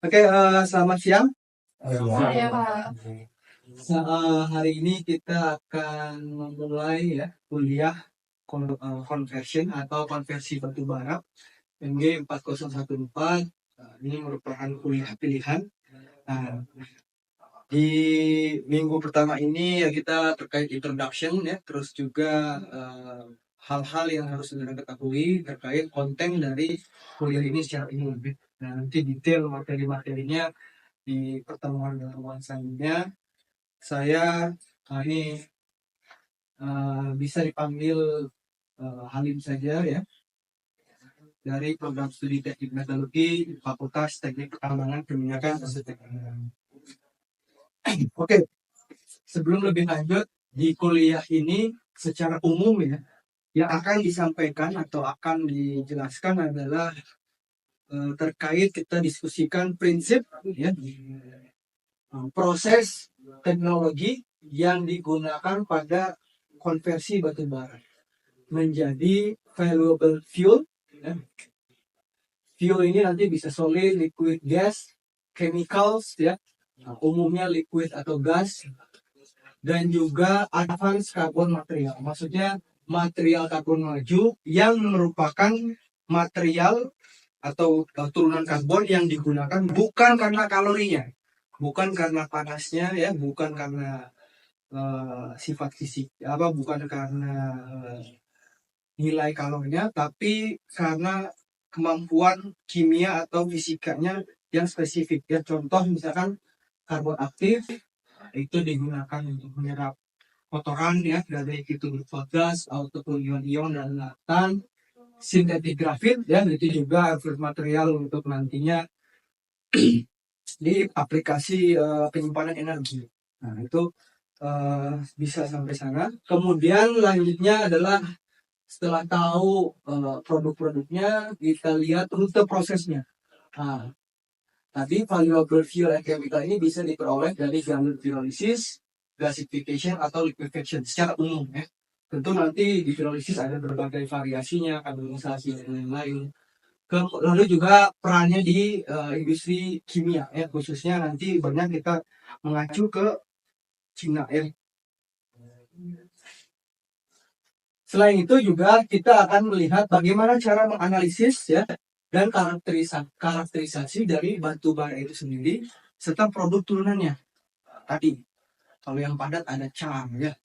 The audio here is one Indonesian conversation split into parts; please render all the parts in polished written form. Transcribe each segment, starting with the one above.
Oke, selamat siang. Saya Pak. Hari ini kita akan memulai ya kuliah conversion atau konversi batubara MG 4014. Ini merupakan kuliah pilihan. Nah, di minggu pertama ini ya kita terkait introduction ya, terus juga hal-hal yang harus saudara ketahui terkait konten dari kuliah ini secara umum. Nah, nanti detail materi-materinya di pertemuan selanjutnya. Saya ini bisa dipanggil Halim saja ya, dari program studi teknik metodologi Fakultas Teknik Pertambangan Keminyakan Institut. Oke, sebelum lebih lanjut di kuliah ini secara umum ya, yang akan disampaikan atau akan dijelaskan adalah terkait kita diskusikan prinsip ya, proses teknologi yang digunakan pada konversi batubara menjadi valuable fuel. Ya. Fuel ini nanti bisa solid, liquid, gas, chemicals ya, umumnya liquid atau gas, dan juga advanced carbon material. Maksudnya material karbon maju yang merupakan material atau turunan karbon yang digunakan bukan karena kalorinya, bukan karena panasnya ya, bukan karena sifat fisik bukan karena nilai kalorinya, tapi karena kemampuan kimia atau fisikanya yang spesifik ya. Contoh misalkan karbon aktif itu digunakan untuk menyerap kotoran ya, dari itu berupa gas ataupun ion-ion dan lautan. Sintetik grafit ya, itu juga material untuk nantinya di aplikasi penyimpanan energi. Nah itu bisa sampai sana. Kemudian lanjutnya adalah setelah tahu produk-produknya, kita lihat rute prosesnya. Nah, tadi valuable fuel and chemical ini bisa diperoleh dari jalur pyrolysis, gasification, atau liquefaction secara umum ya. Tentu nanti di pyrolysis ada berbagai variasinya, karbonisasi dan lain-lain. Lalu juga perannya di industri kimia ya, khususnya nanti banyak kita mengacu ke Cina ya. Selain itu juga kita akan melihat bagaimana cara menganalisis ya dan karakterisasi dari batu bara itu sendiri serta produk turunannya. Tadi kalau yang padat ada char ya,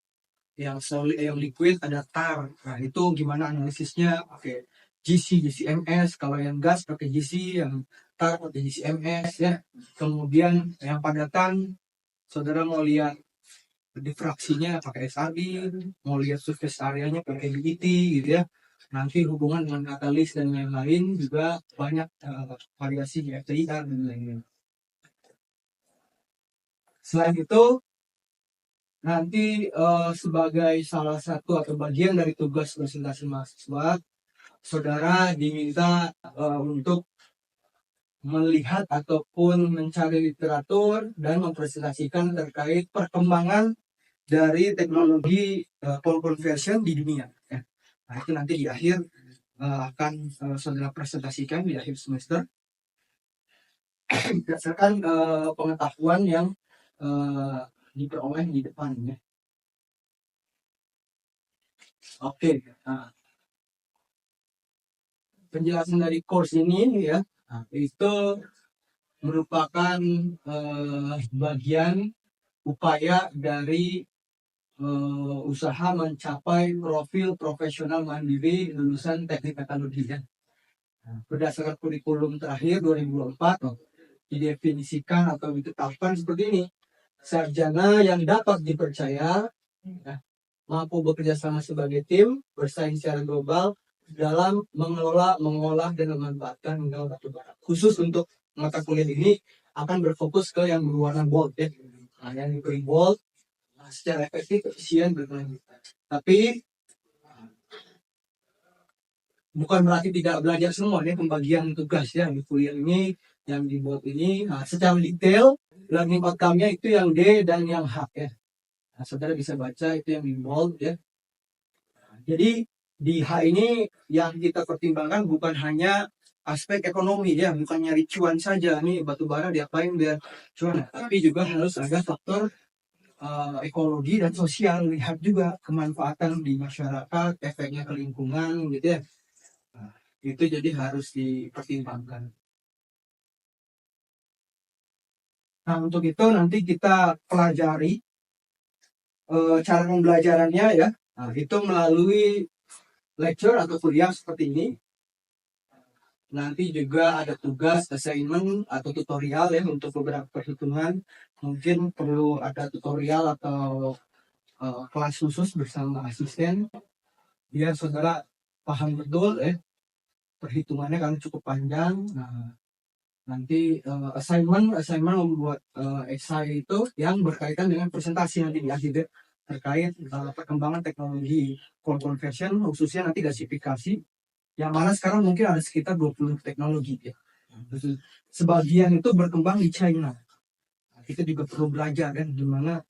yang solid, yang liquid ada tar. Nah itu gimana analisisnya? Pakai GC, GCMS. Kalau yang gas pakai GC, yang tar pakai GCMS ya. Kemudian yang padatan, saudara mau lihat difraksinya pakai SRB, mau lihat surface areanya pakai BET gitu ya. Nanti hubungan dengan katalis dan lain-lain juga banyak variasi FTIR dan lain-lain. Selain itu, nanti sebagai salah satu atau bagian dari tugas presentasi mahasiswa, saudara diminta untuk melihat ataupun mencari literatur dan mempresentasikan terkait perkembangan dari teknologi conversion di dunia. Ya. Nah itu nanti di akhir akan saudara presentasikan di akhir semester berdasarkan pengetahuan yang diperoleh di depannya. Oke, nah, penjelasan dari course ini ya, itu merupakan bagian upaya dari usaha mencapai profil profesional mandiri lulusan teknik metalurgi ya. Berdasarkan kurikulum terakhir 2004 didefinisikan atau ditetapkan seperti ini: sarjana yang dapat dipercaya ya, mampu bekerja sama sebagai tim, bersaing secara global dalam mengelola, mengolah, dan memanfaatkan mineral batu bara. Khusus untuk mata kuliah ini akan berfokus ke yang berwarna bold ya. Nah, yang diberi bold secara efektif, efisien, berkelanjutan. Tapi bukan berarti tidak belajar semua ya, pembagian tugas ya di kuliah ini yang dibuat ini. Nah, secara detail learning outcome-nya itu yang D dan yang H ya. Nah, saudara bisa baca itu yang di bold ya. Jadi di H ini yang kita pertimbangkan bukan hanya aspek ekonomi ya, bukan nyari cuan saja nih batu bara diapain biar cuan, tapi juga harus ada faktor ekologi dan sosial, lihat juga kemanfaatan di masyarakat, efeknya ke lingkungan gitu ya. Nah, itu jadi harus dipertimbangkan. Nah, untuk itu nanti kita pelajari cara pembelajarannya ya. Nah, itu melalui lecture atau kuliah seperti ini. Nanti juga ada tugas assignment atau tutorial ya untuk beberapa perhitungan. Mungkin perlu ada tutorial atau kelas khusus bersama asisten biar saudara paham betul perhitungannya kan cukup panjang. Nah, nanti assignment membuat esai itu yang berkaitan dengan presentasi nanti di akhir terkait perkembangan teknologi call conversion, khususnya nanti gasifikasi, yang mana sekarang mungkin ada sekitar 20 teknologi ya. Sebagian itu berkembang di China. Kita juga perlu belajar kan gimana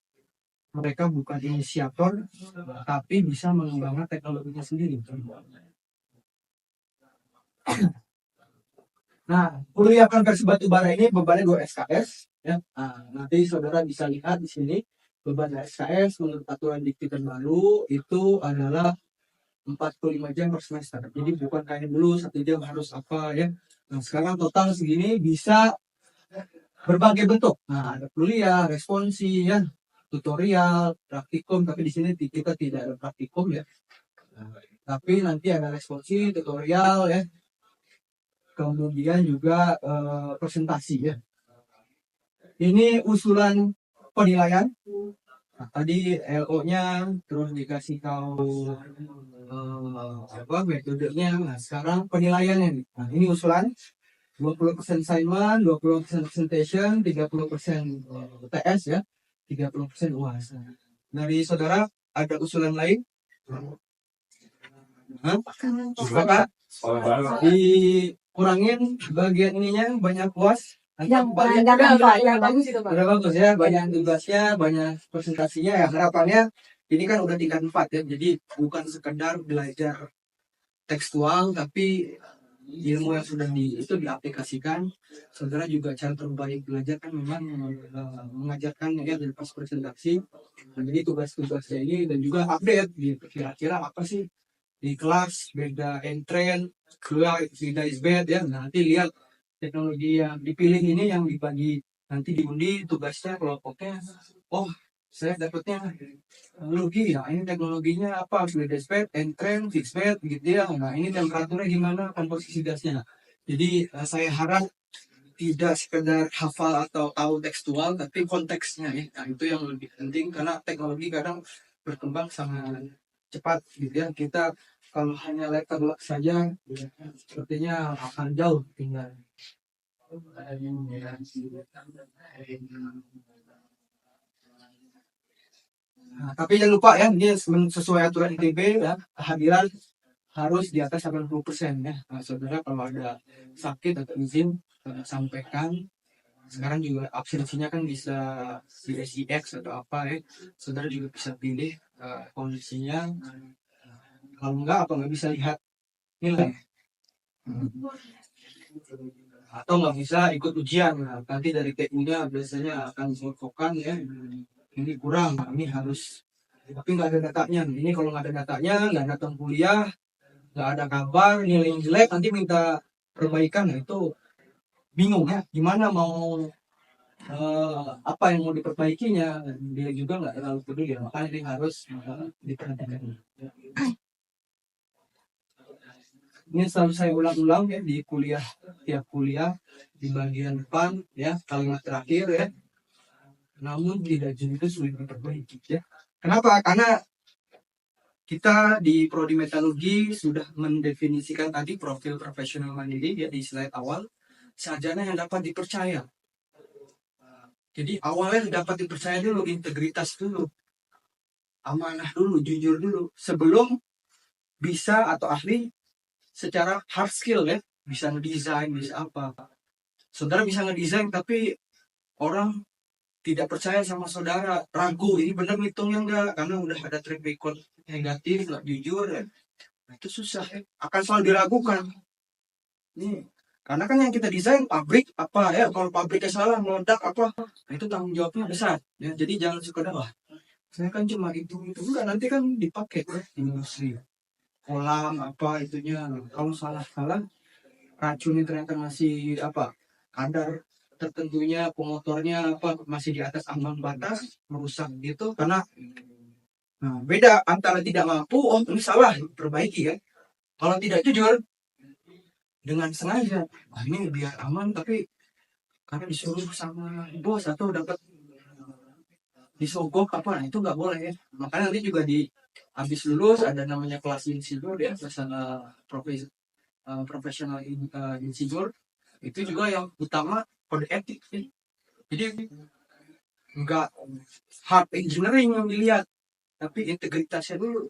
mereka bukan inisiator tapi bisa mengembangkan teknologinya sendiri. Nah, kuliah konversi batu bara ini bebannya 2 SKS ya. Nah, nanti saudara bisa lihat di sini beban SKS menurut aturan dikti terbaru itu adalah 45 jam per semester. Jadi bukan kayak dulu 1 jam harus apa ya. Nah, sekarang total segini bisa berbagai bentuk. Nah, ada kuliah, responsi ya, tutorial, praktikum, tapi di sini kita tidak ada praktikum ya. Nah, tapi nanti ada responsi, tutorial ya. Kemudian juga presentasi ya. Ini usulan penilaian. Nah, tadi LO-nya terus dikasih tahu apa metodenya. Nah, sekarang penilaiannya nih. Nah, ini usulan 20% assignment, 20% presentation, 30% TS ya, 30% UAS. Dari saudara ada usulan lain? Hah? Apa? Dikurangin bagian ininya banyak UAS. Yang panjang Pak, yang bagus itu Pak. Udah bagus ya, banyak tugasnya, banyak presentasinya ya. Harapannya ini kan udah tingkat 4 ya, jadi bukan sekedar belajar tekstual, tapi ilmu yang sudah itu diaplikasikan. Saudara juga cara terbaik belajar kan memang mengajarkan ya dari pas presentasi. Nah, jadi tugas-tugasnya ini dan juga update gitu. Kira-kira apa sih di kelas, beda entren, beda is bad ya. Nah, nanti lihat teknologi yang dipilih ini yang dibagi nanti diundi tugasnya kelompoknya. Oh, saya dapatnya teknologi ya, ini teknologinya apa, beda bed, entren, fix bed gitu ya. Nah, ini temperaturnya gimana, komposisi gasnya. Jadi saya harap tidak sekedar hafal atau tahu tekstual tapi konteksnya ya. Nah, itu yang lebih penting karena teknologi kadang berkembang sangat cepat gitu ya. Kita kalau hanya letter saja sepertinya akan jauh tinggal. Nah, tapi jangan lupa ya, ini sesuai aturan ITB ya, kehadiran harus di atas 80% ya. Nah, saudara kalau ada sakit atau izin sampaikan. Sekarang juga absensinya kan bisa CSIX atau apa ya. Saudara juga bisa pilih kondisinya. Kalau enggak apa nggak bisa lihat nilai. Atau nggak bisa ikut ujian. Nah, nanti dari TU-nya biasanya akan menginfokan ya. Ini kurang, nah, ini harus. Tapi nggak ada datanya. Ini kalau nggak ada datanya, nggak datang kuliah, nggak ada kabar, nilai yang jelek, nanti minta perbaikan. Nah, itu bingung ya. Gimana mau apa yang mau diperbaikinya? Dia juga nggak terlalu peduli. Makanya ini harus diperhatikan. Ini selalu saya ulang-ulang ya di kuliah, tiap kuliah di bagian depan ya, kalimat terakhir ya. Namun tidak juga sulit diperbaiki ya. Kenapa? Karena kita di prodi metalurgi sudah mendefinisikan tadi profil profesional mandiri ya di slide awal, sarjana yang dapat dipercaya. Jadi awalnya dapat dipercaya dulu, integritas dulu, amanah dulu, jujur dulu, sebelum bisa atau ahli secara hard skill ya, bisa ngedesain, bisa apa. Saudara bisa ngedesain tapi orang tidak percaya sama saudara, ragu ini benar ngitungnya enggak, karena udah ada track record negatif, nggak jujur ya. Nah, itu susah ya, akan selalu diragukan. Ini Karena kan yang kita desain pabrik apa ya, kalau pabriknya salah meledak apa, nah itu tanggung jawabnya besar ya. Jadi jangan sekedar wah saya kan cuma itu enggak, nanti kan dipakai ke industri kolam apa itunya. Kalau salah racunnya ternyata masih apa kadar tertentunya pemotornya apa masih di atas ambang batas merusak gitu. Karena nah, beda antara tidak mampu oh ini salah perbaiki kan. Kalau tidak jujur dengan sengaja wah ini biar aman tapi karena disuruh sama bos atau dapat disogok apa, nah itu nggak boleh ya. Makanya nanti juga di habis lulus ada namanya kelas insinyur ya, kelas profesional insinyur. Itu juga yang utama kode etik ya. Jadi nggak hard engineering yang dilihat tapi integritasnya dulu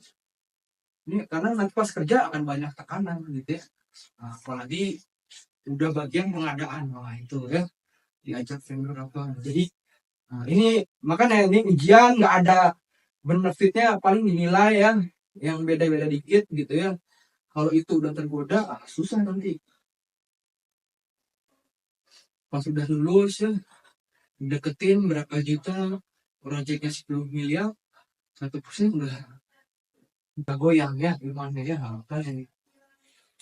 ini, karena nanti pas kerja akan banyak tekanan gitu ya. Nah, apalagi udah bagian pengadaan, wah itu ya diajak vendor apa. Jadi nah, ini makanya ini ujian nggak ada benefitnya, paling dinilai ya yang beda-beda dikit gitu ya. Kalau itu udah tergoda susah nanti pas sudah lulus ya deketin berapa juta proyeknya 10 miliar 1% udah goyang ya gimana ya apa ini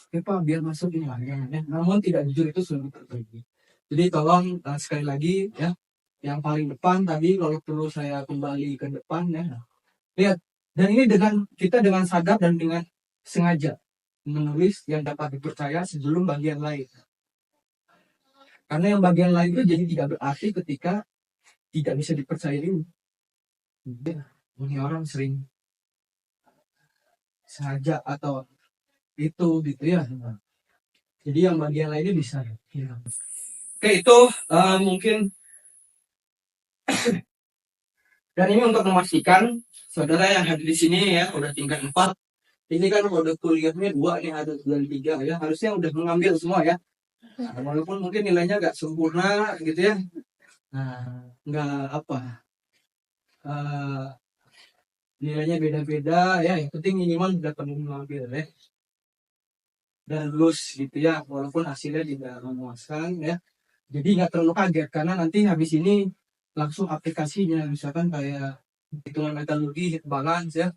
ya Pak biar masuk ini lah ya. Namun tidak jujur itu sudah terjadi. Jadi tolong sekali lagi ya yang paling depan tadi kalau perlu saya kembali ke depan ya lihat. Dan ini dengan sadar dan dengan sengaja menulis yang dapat dipercaya sebelum bagian lain. Karena yang bagian lain itu jadi tidak berarti ketika tidak bisa dipercaya ini. Ini orang sering sengaja atau itu gitu ya. Jadi yang bagian lainnya bisa. Ya. Oke itu mungkin. Dan ini untuk memastikan saudara yang hadir di sini ya udah tingkat 4. Ini kan udah kuliahnya 2 nih ada dari 3 ya. Harusnya udah mengambil semua ya. Nah, walaupun mungkin nilainya nggak sempurna gitu ya. Nah, nggak apa. Nilainya beda-beda ya. Yang penting minimal udah penuh mengambil ya. Dan lulus gitu ya. Walaupun hasilnya tidak memuaskan ya. Jadi nggak terlalu kaget karena nanti habis ini langsung aplikasinya misalkan kayak hitungan metodologi, hit balance ya.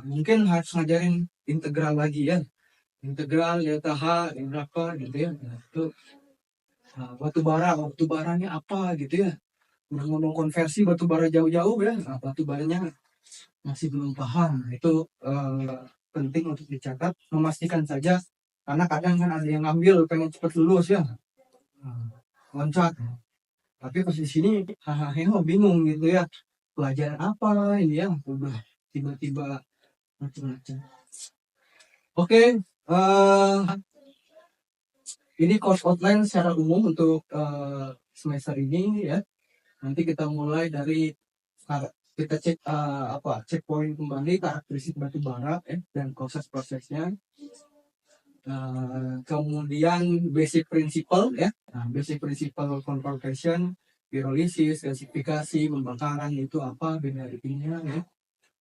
Mungkin harus ngajarin integral lagi ya. Integral delta H berapa gitu ya. Nah, itu batu baranya apa gitu ya. Udah ngomong konversi batu bara jauh-jauh ya. Nah, batu baranya masih belum paham. Itu penting untuk dicatat, memastikan saja karena kadang kan ada yang ngambil pengen cepat lulus ya. Loncat. Tapi pas di sini hahaha bingung gitu ya. Pelajaran apa ini ya? Udah tiba-tiba macam-macam. Oke, ini course outline secara umum untuk semester ini ya. Nanti kita mulai dari kita cek checkpoint kembali karakteristik batu bara dan proses-prosesnya. Kemudian basic principle ya. Nah, basic principle configuration, pyrolysis, gasifikasi, pembakaran itu apa benefitnya ya.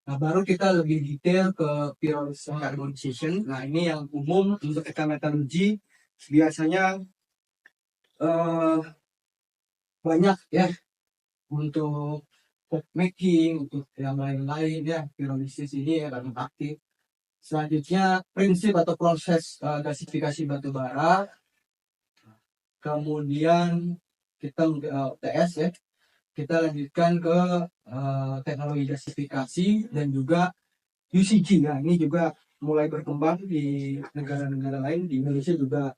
Nah, baru kita lebih detail ke pyrolysis carbonization. Nah, ini yang umum untuk ekametalurgi biasanya banyak ya untuk pop making, untuk yang lain-lain ya, pyrolysis ini ya kan aktif. Selanjutnya prinsip atau proses gasifikasi batu bara. Kemudian kita TS ya. Kita lanjutkan ke teknologi gasifikasi dan juga UCG ya. Ini juga mulai berkembang di negara-negara lain. Di Indonesia juga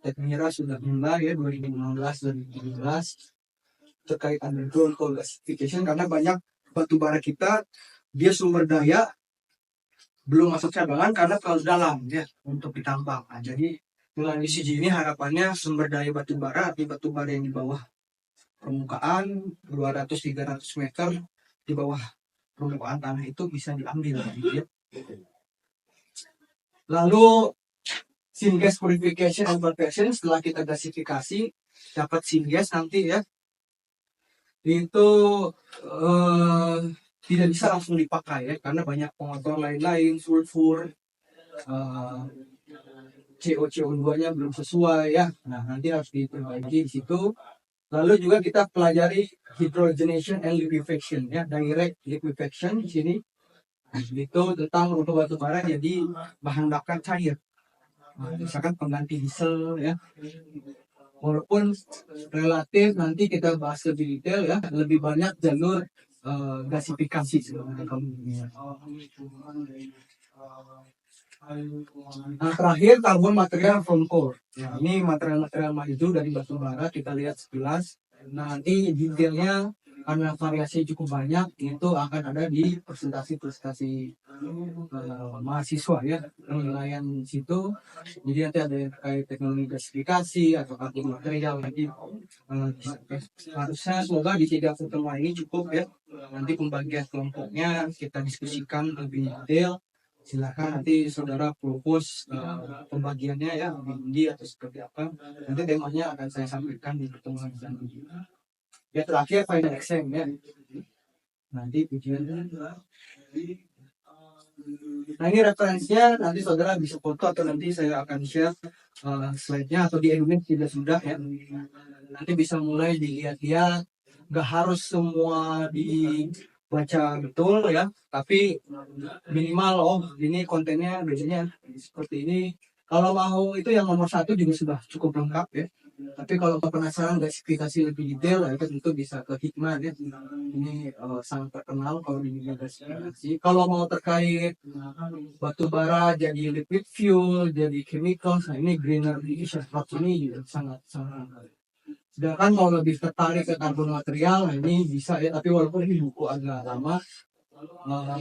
Tekmira sudah mulai ya 2016-2017 terkait underground coal gasification karena banyak batu bara kita dia sumber daya belum masuk cadangan karena terlalu dalam ya untuk ditambang. Nah, jadi dengan UCG ini harapannya sumber daya batu bara yang di bawah permukaan 200-300 meter di bawah permukaan tanah itu bisa diambil gitu ya. Lalu syngas purification and conversion setelah kita gasifikasi dapat syngas nanti ya itu tidak bisa langsung dipakai ya karena banyak pengotor lain-lain sulfur CO2-nya belum sesuai ya. Nah, nanti harus diperbaiki di situ. Lalu juga kita pelajari hydrogenation and liquefaction ya, direct liquefaction di sini. Itu tentang untuk batu bara jadi bahan bakar cair. Nah, misalkan pengganti diesel ya. Walaupun relatif nanti kita bahas lebih detail ya, lebih banyak jalur gasifikasi sebenarnya kalau ini. Nah, terakhir karbon material from coal. Ya, ini material-material maju dari batu bara kita lihat sekilas. Nah, nanti detailnya karena variasi cukup banyak itu akan ada di presentasi mahasiswa ya, penilaian situ. Jadi nanti ada yang terkait teknologi gasifikasi atau karbon material nanti harusnya semoga di tiga pertemuan ini cukup ya. Nanti pembagian kelompoknya kita diskusikan lebih detail. Silakan nanti saudara propose pembagiannya ya, di atau seperti apa. Nanti temanya akan saya sampaikan di pertemuan selanjutnya. Ya terakhir final exam ya. Nanti ujian. Nah ini referensinya nanti saudara bisa foto atau nanti saya akan share slide-nya atau di Edumate sudah ya. Nanti bisa mulai dilihat-lihat. Gak harus semua dibaca betul ya, tapi minimal ini kontennya biasanya seperti ini. Kalau mau itu yang nomor 1 juga sudah cukup lengkap ya. Tapi kalau penasaran gasifikasi lebih detail ya, itu tentu bisa ke Hikmah ya. Ini sangat terkenal kalau di dunia gasifikasi. Kalau mau terkait batu bara jadi liquid fuel, jadi chemicals, nah ini greener research ini juga sangat. Sedangkan kalau lebih tertarik ke karbon material, nah ini bisa ya. Tapi walaupun ini buku agak lama,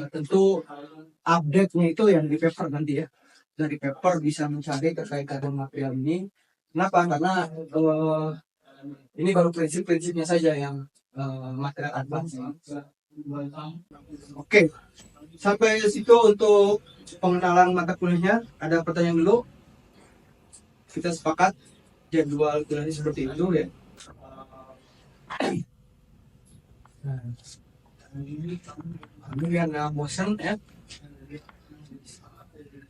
tentu update-nya itu yang di paper nanti ya. Dari paper bisa mencari terkait karbon material ini. Kenapa? Karena ini baru prinsip-prinsipnya saja yang material advance. Oke, sampai situ untuk pengenalan mata kuliahnya. Ada pertanyaan dulu? Kita sepakat jadwal kuliahnya seperti itu ya. Ini yang bosan ya.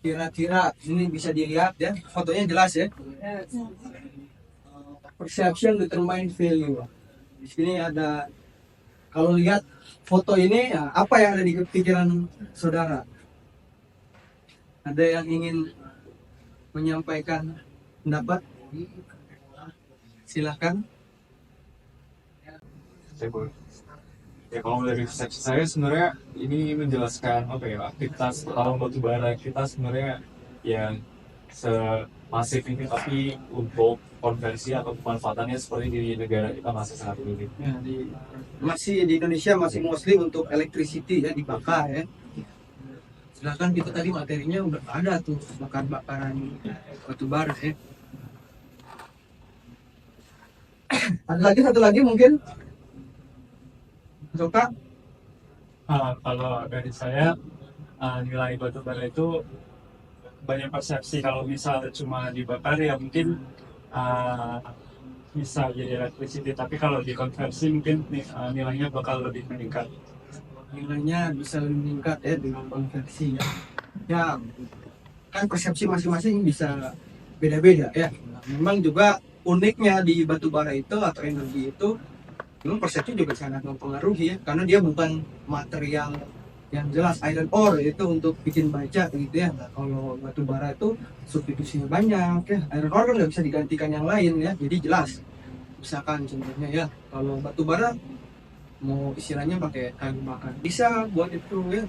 Kira-kira ini bisa dilihat ya, fotonya jelas ya. Perception determine value. Di sini ada, kalau lihat foto ini ya, apa yang ada di pikiran saudara? Ada yang ingin menyampaikan pendapat? Silahkan. Ya kalau dari persepsi saya sebenarnya ini menjelaskan aktivitas tambang batu bara kita sebenarnya yang semasif ini, tapi untuk konversi atau pemanfaatannya seperti di negara kita masih sangat minim. Ya, masih di Indonesia masih mostly untuk electricity ya, dibakar ya. Sedangkan kita tadi materinya udah ada tuh bakaran batu bara ya. Ada satu lagi mungkin. Suka? Kalau dari saya nilai batu bara itu banyak persepsi. Kalau misalnya cuma dibakar ya mungkin bisa jadi electricity, tapi kalau dikonversi mungkin nilainya bakal lebih meningkat. Nilainya bisa lebih meningkat ya dengan konversi ya. Ya kan persepsi masing-masing bisa beda-beda ya. Memang juga uniknya di batu bara itu atau energi itu, memang persepsi juga sangat mempengaruhi ya, karena dia bukan material yang jelas. Iron ore itu untuk bikin baja gitu ya. Nah, kalau batu bara itu substitusinya banyak ya. Iron ore kan nggak bisa digantikan yang lain ya, jadi jelas. Misalkan contohnya ya, kalau batu bara mau istilahnya pakai kayu bakar bisa buat itu ya,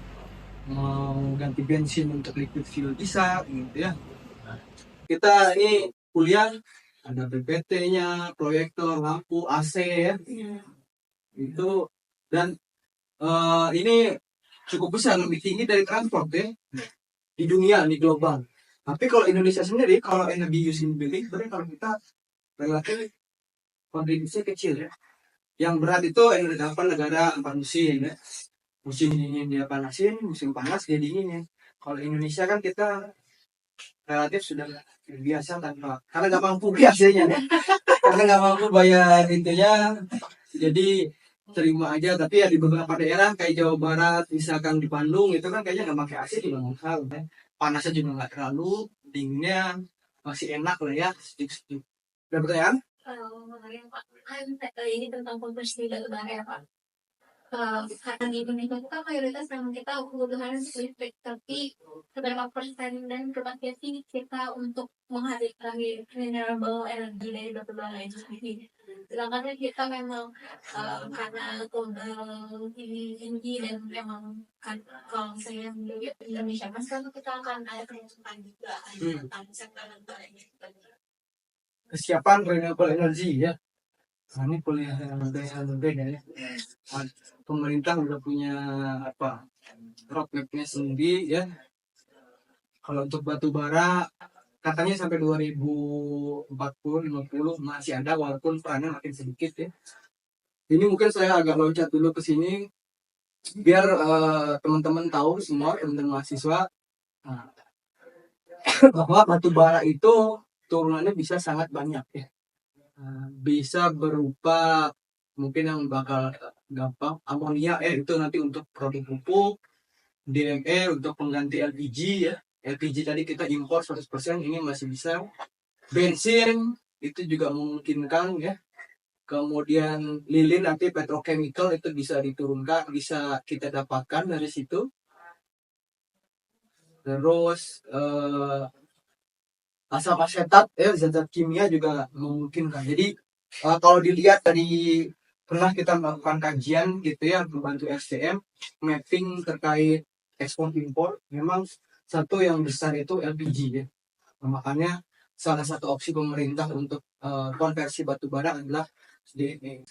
mau ganti bensin untuk liquid fuel bisa gitu ya. Nah, kita ini kuliah ada PPT-nya, proyektor, lampu, AC ya. Itu dan ini cukup besar, lebih tinggi dari transport ya di dunia, di global. Tapi kalau Indonesia sendiri, kalau energi usability, sebenarnya kalau kita relatif kontribusinya kecil ya. Yang berat itu energi negara 4 musim ya. Musim dingin dia panasin, musim panas dia dingin ya. Kalau Indonesia kan kita relatif sudah biasa tanpa, karena nggak mampu biasanya ya. Karena nggak mampu bayar intinya, jadi terima aja. Tapi ya di beberapa daerah kayak Jawa Barat, misalkan di Bandung itu kan kayaknya nggak pakai AC juga nggak terlalu ya. Panasnya juga nggak terlalu, dinginnya masih enak lah ya, sedikit. Ada pertanyaan? Mengenai Pak, kan ini tentang konversi batu bara ya Pak. Karena di Indonesia itu kan mayoritas memang kita kebutuhan listrik, tapi seberapa persen dan berapa sih kita untuk menghasilkan renewable energy dari batu bara itu sendiri. Sedangkan kan kita memang karena ini tinggi dan memang kan kalau misalnya di Indonesia kan kita akan ada penyusupan juga tentang sektor gitu. Kesiapan renewable energy ya. Nah, ini kuliah yang berbeda ya. Nah, pemerintah udah punya apa roadmapnya sendiri ya. Kalau untuk batu bara katanya sampai 2040-50 masih ada walaupun perannya makin sedikit ya. Ini mungkin saya agak loncat dulu ke sini biar teman-teman tahu semua teman-teman mahasiswa bahwa batu bara itu turunannya bisa sangat banyak ya. Bisa berupa mungkin yang bakal gampang amonia itu nanti untuk produk pupuk, DME untuk pengganti LPG ya. LPG tadi kita impor 100%, ini masih bisa. Bensin itu juga memungkinkan ya. Kemudian lilin nanti petrochemical itu bisa diturunkan, bisa kita dapatkan dari situ. Terus asam asetat ya, zat-zat kimia juga memungkinkan. Jadi kalau dilihat dari pernah kita melakukan kajian gitu ya, membantu SDM mapping terkait ekspor impor, memang satu yang besar itu LPG ya. Makanya salah satu opsi pemerintah untuk konversi batu bara adalah DME.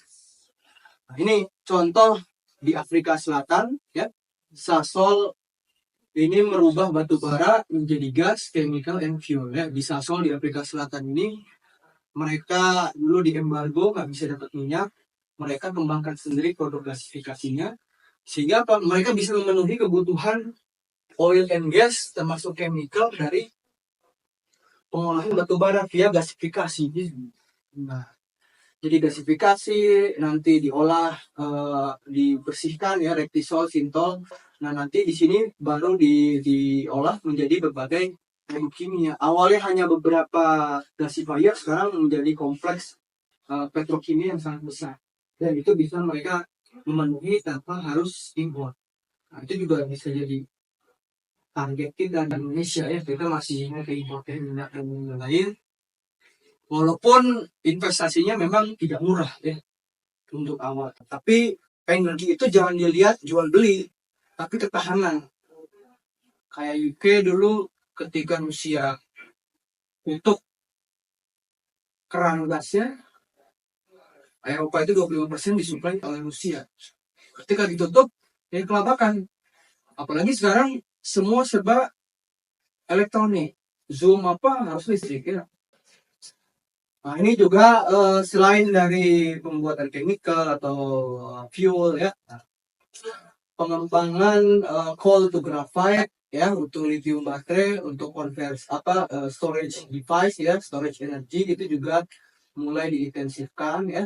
Nah, ini contoh di Afrika Selatan ya, Sasol ini merubah batu bara menjadi gas, chemical, and fuel ya. Di Sasol di Afrika Selatan ini mereka dulu di embargo nggak bisa dapat minyak, mereka kembangkan sendiri produk gasifikasinya sehingga mereka bisa memenuhi kebutuhan oil and gas termasuk chemical dari pengolahan batu bara via gasifikasi. Nah, jadi gasifikasi nanti diolah, dibersihkan ya, rektisol, sintol. Nah nanti di sini baru diolah menjadi berbagai produk kimia. Awalnya hanya beberapa gasifier, sekarang menjadi kompleks petrokimia yang sangat besar. Dan itu bisa mereka memenuhi tanpa harus impor. Nah, itu juga bisa jadi target kita di Indonesia ya. Kita masih ke impor minyak dan lain-lain. Walaupun investasinya memang tidak murah ya untuk awal. Tapi energi itu jangan dilihat jual beli, tapi ketahanan. Kayak UK dulu ketika Rusia tutup keran gasnya, Eropa itu 25% disuplai oleh Rusia. Ketika ditutup, ya kelabakan. Apalagi sekarang semua serba elektronik. Zoom apa harus listrik ya. Nah ini juga selain dari pembuatan chemical atau fuel ya, pengembangan coal to graphite ya untuk lithium baterai, untuk konversi storage device ya, storage energy itu juga mulai diintensifkan ya,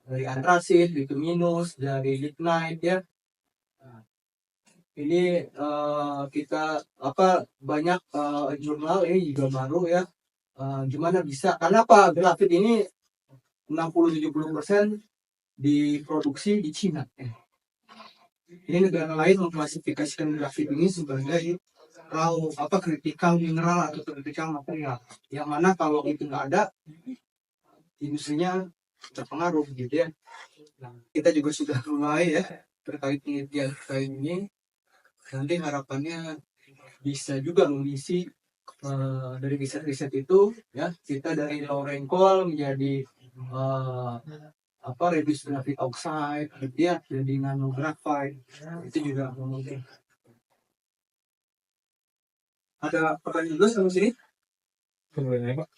dari antrasit, bituminus, dari lignite ya. Nah, ini kita banyak jurnal ini juga baru ya. Gimana bisa? Karena apa? Grafit ini 60-70% diproduksi di Cina. Ini negara lain mengklasifikasikan grafit ini sebagai kritikal mineral atau kritikal material. Yang mana kalau itu nggak ada, industrinya terpengaruh gitu ya. Nah, kita juga sudah mulai ya terkait penelitian terkait ini. Nanti harapannya bisa juga mengisi dari riset-riset itu ya, kita dari low rank coal menjadi reduced graphite oxide ya, jadi nano graphite itu juga mungkin. Ada pertanyaan dulu sama sini? Sebenarnya Pak,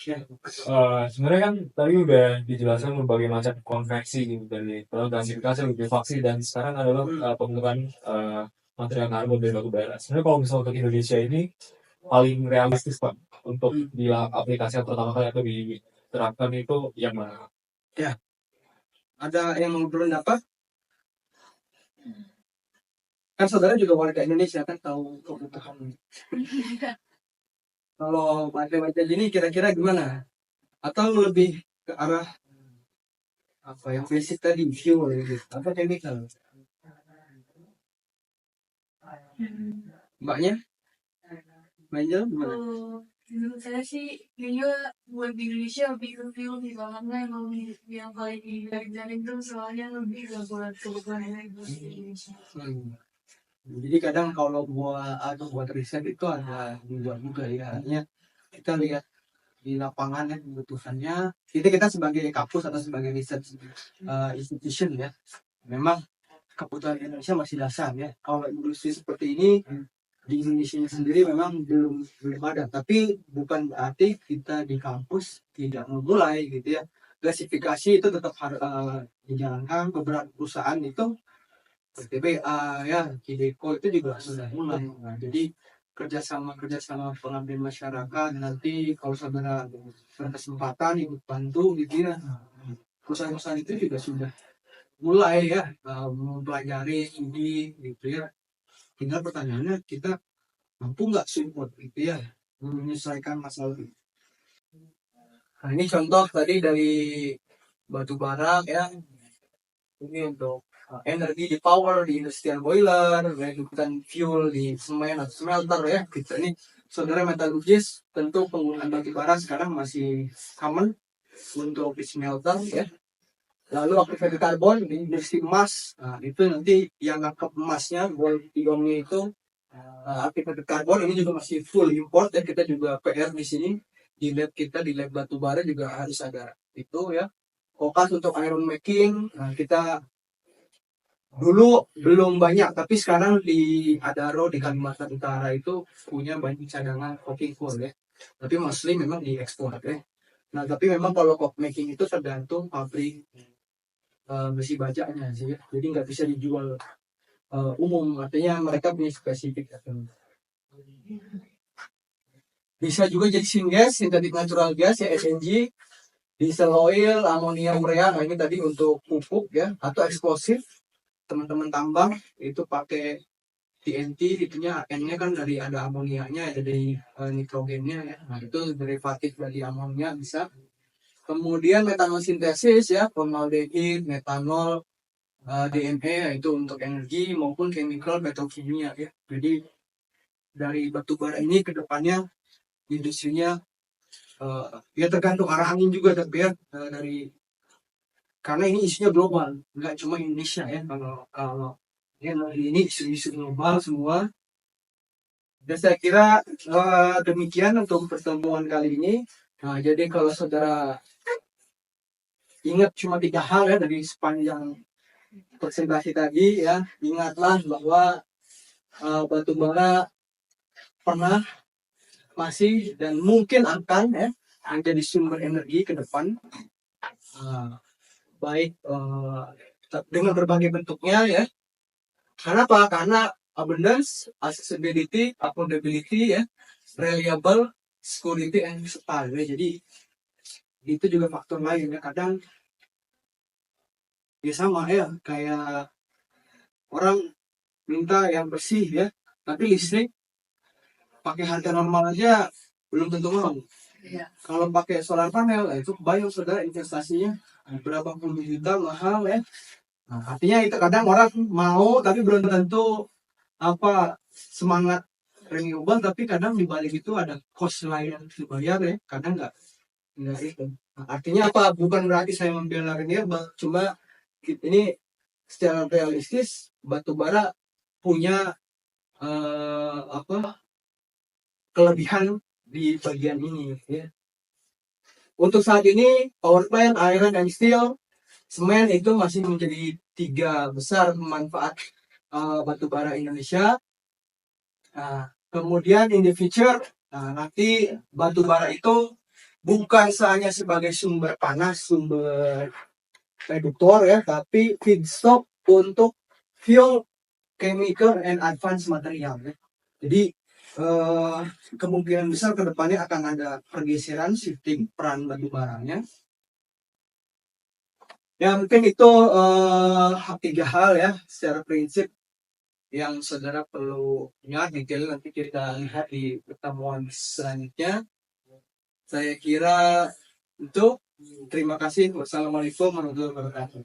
sebenarnya kan tadi udah dijelaskan berbagai macam konveksi gitu, dari gasifikasi, likuifaksi, dan sekarang adalah pembentukan material karbon dari batu bara. Sebenarnya kalau misalnya untuk Indonesia ini paling realistis Pak untuk di aplikasi yang pertama kali atau diterapkan itu yang mana? Ya, ada yang mau berpendapat? Kan saudara juga warga Indonesia kan tahu kebutuhan. Kalau baca-baca gini kira-kira gimana? Atau lebih ke arah apa yang basic tadi, fuel gitu, apa chemical? Mbaknya, Angel gimana? Menurut saya sih kayaknya buat di Indonesia lebih ke film sih karena emang yang paling dipelajari itu soalnya lebih ke buat perubahan energi di Indonesia. Hmm. Jadi kadang kalau buat riset itu ada juga ya. Artinya kita lihat di lapangan ya kebutuhannya. Kita sebagai kampus atau sebagai research institution ya, memang kebutuhan Indonesia masih dasar ya. Kalau industri seperti ini di Indonesia sendiri memang belum ada. Tapi bukan berarti kita di kampus tidak memulai gitu ya. Klasifikasi itu tetap harus dijalankan. Beberapa perusahaan itu PTBA ya, Kideko itu juga sudah mulai. Nah, jadi kerjasama pengambil masyarakat nanti kalau saudara berkesempatan ikut bantu gitu ya. Perusahaan-perusahaan itu juga sudah mulai ya mempelajari ini gitu ya. Tinggal pertanyaannya kita mampu nggak support gitu ya menyelesaikan masalah ini. Nah ini contoh tadi dari batu bara ya, ini untuk energi di power di industrial boiler, redukan fuel di semen atau smelter ya. Kita ini saudara metalurgis tentu penggunaan batu bara sekarang masih common untuk di smelter ya. Lalu activated carbon di industri emas, nah, itu nanti yang nangkep emasnya, gold iongnya itu activated carbon ini juga masih full import ya. Kita juga PR di sini di lab kita di lab batu bara juga harus ada itu ya. Fokus untuk iron making, nah, kita dulu belum banyak tapi sekarang di Adaro di Kalimantan Utara itu punya banyak cadangan coking coal ya. Tapi mostly memang diekspor ya. Nah tapi memang kalau coke making itu tergantung pabrik besi bajanya sih ya. Jadi nggak bisa dijual umum, artinya mereka punya spesifik. Bisa juga jadi syngas, synthetic natural gas ya, SNG, diesel oil, amonia urea. Nah ini tadi untuk pupuk ya, atau eksplosif. Teman-teman tambang itu pakai TNT, itunya N-nya kan dari ada amonianya, ada dari nitrogennya ya. Nah itu derivatif dari amonia bisa. Kemudian metanol sintesis ya, formaldehid, metanol, DME itu untuk energi maupun chemical petrokimia ya. Jadi dari batu bara ini ke depannya industrinya ya tergantung arah angin juga tapi ya dari karena ini isunya global, nggak cuma Indonesia ya. Kalau ya, ini isu-isu global semua. Dan saya kira demikian untuk pertemuan kali ini. Nah, jadi kalau saudara ingat cuma 3 hal ya dari sepanjang presentasi tadi ya, ingatlah bahwa batu bara pernah, masih, dan mungkin akan ya menjadi sumber energi ke depan. Baik dengan berbagai bentuknya ya. Karena apa? Karena abundance, accessibility, affordability ya, reliable, security, and versatile ya. Jadi itu juga faktor lain ya. Kadang ya sama ya kayak orang minta yang bersih ya, tapi listrik pakai harga normal aja belum tentu mau. Iya. Kalau pakai solar panel itu bayar saudara investasinya berapa puluh juta mahal ya. Nah, artinya itu kadang orang mau tapi belum tentu apa semangat renewable, tapi kadang di balik itu ada cost lain yang harus dibayar ya. Kadang nggak itu. Nah, artinya apa? Bukan berarti saya membela renewable, cuma ini secara realistis batu bara punya apa kelebihan di bagian ini ya. Untuk saat ini power plant, iron and steel, semen itu masih menjadi 3 besar manfaat batu bara Indonesia. Nah, kemudian in the future, nanti batu bara itu bukan hanya sebagai sumber panas, sumber reduktor ya, tapi feedstock untuk fuel, chemical, and advanced material ya. Jadi kemungkinan besar kedepannya akan ada pergeseran shifting peran batu baranya. Ya mungkin itu 3 hal ya secara prinsip yang saudara perlu ingat, detail nanti kita lihat di pertemuan selanjutnya. Saya kira itu. Terima kasih. Wassalamualaikum warahmatullahi wabarakatuh.